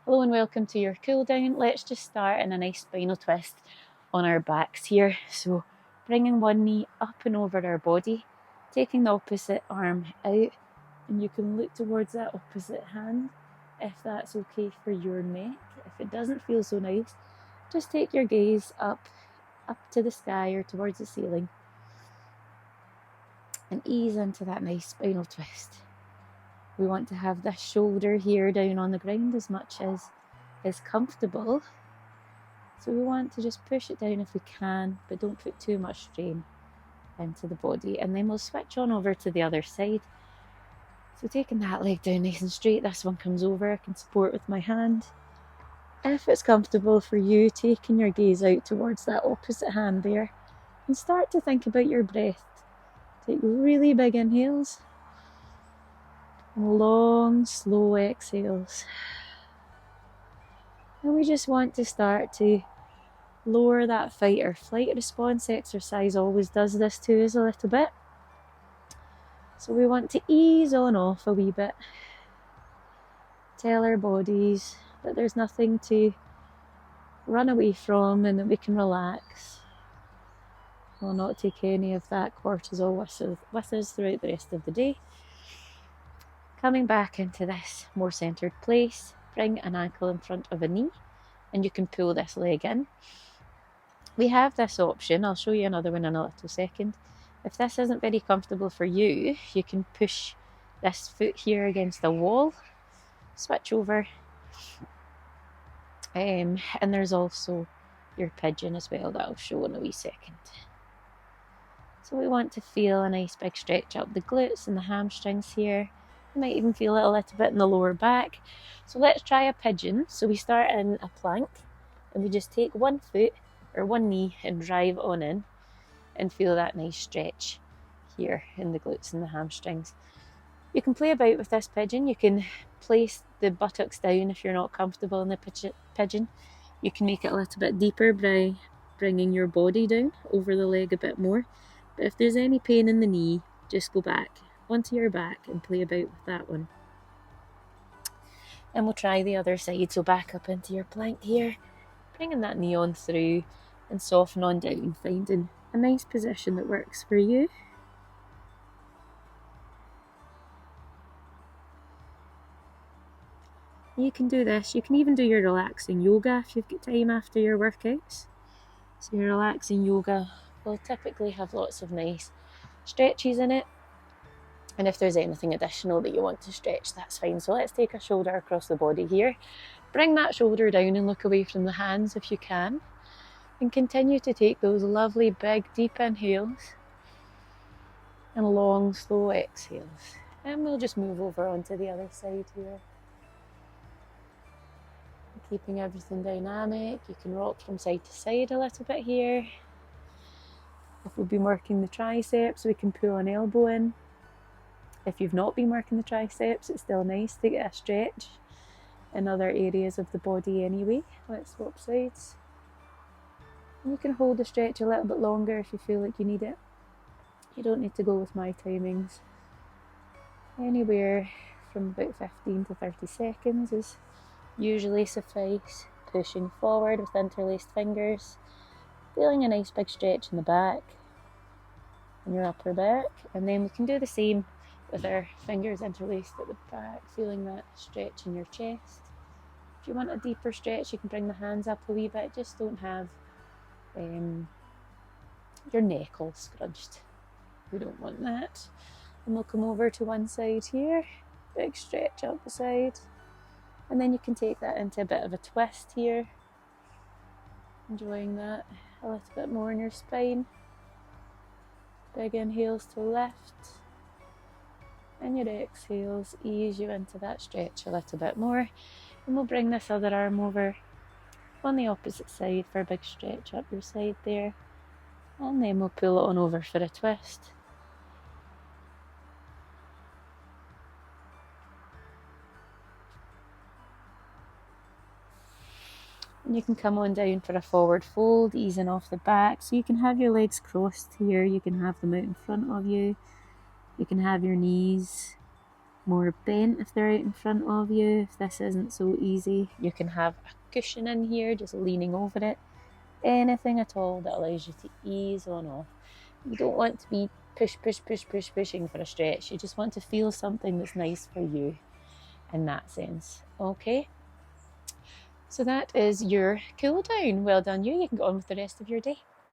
Hello and welcome to your cool down. Let's just start in a nice spinal twist on our backs here. So bringing one knee up and over our body, taking the opposite arm out, and you can look towards that opposite hand if that's okay for your neck. If it doesn't feel so nice, just take your gaze up to the sky or towards the ceiling and ease into that nice spinal twist. We want to have this shoulder here down on the ground as much as is comfortable. So we want to just push it down if we can, but don't put too much strain into the body. And then we'll switch on over to the other side. So taking that leg down nice and straight, this one comes over, I can support with my hand. If it's comfortable for you, taking your gaze out towards that opposite hand there, and start to think about your breath. Take really big inhales and long, slow exhales. And we just want to start to lower that fight or flight response. Exercise always does this to us a little bit. So we want to ease on off a wee bit. Tell our bodies that there's nothing to run away from and that we can relax. We'll not take any of that cortisol with us throughout the rest of the day. Coming back into this more centered place, bring an ankle in front of a knee and you can pull this leg in. We have this option, I'll show you another one in a little second. If this isn't very comfortable for you, you can push this foot here against the wall, switch over, and there's also your pigeon as well that I'll show in a wee second. So we want to feel a nice big stretch up the glutes and the hamstrings here. You might even feel it a little bit in the lower back. So let's try a pigeon. So we start in a plank and we just take one foot or one knee and drive on in and feel that nice stretch here in the glutes and the hamstrings. You can play about with this pigeon. You can place the buttocks down if you're not comfortable in the pigeon. You can make it a little bit deeper by bringing your body down over the leg a bit more. But if there's any pain in the knee, just go back onto your back and play about with that one. And we'll try the other side. So back up into your plank here, bringing that knee on through and soften on down, finding a nice position that works for you. You can do this. You can even do your relaxing yoga if you've got time after your workouts. So your relaxing yoga will typically have lots of nice stretches in it. And if there's anything additional that you want to stretch, that's fine. So let's take a shoulder across the body here. Bring that shoulder down and look away from the hands if you can. And continue to take those lovely big deep inhales and long slow exhales. And we'll just move over onto the other side here. Keeping everything dynamic. You can rock from side to side a little bit here. If we've been working the triceps, we can pull an elbow in. If you've not been working the triceps, it's still nice to get a stretch in other areas of the body anyway. Let's swap sides. And you can hold the stretch a little bit longer if you feel like you need it. You don't need to go with my timings. Anywhere from about 15 to 30 seconds is usually suffice. Pushing forward with interlaced fingers, feeling a nice big stretch in the back and your upper back. And then we can do the same with our fingers interlaced at the back, feeling that stretch in your chest. If you want a deeper stretch, you can bring the hands up a wee bit. Just don't have your neck all scrunched. We don't want that. And we'll come over to one side here, big stretch up the side. And then you can take that into a bit of a twist here. Enjoying that a little bit more in your spine. Big inhales to lift. And your exhales ease you into that stretch a little bit more. And we'll bring this other arm over on the opposite side for a big stretch up your side there. And then we'll pull it on over for a twist. And you can come on down for a forward fold, easing off the back. So you can have your legs crossed here. You can have them out in front of you. You can have your knees more bent if they're out in front of you. If this isn't so easy, you can have a cushion in here, just leaning over it. Anything at all that allows you to ease on off. You don't want to be pushing for a stretch. You just want to feel something that's nice for you in that sense. Okay, so that is your cool down. Well done you. You can go on with the rest of your day.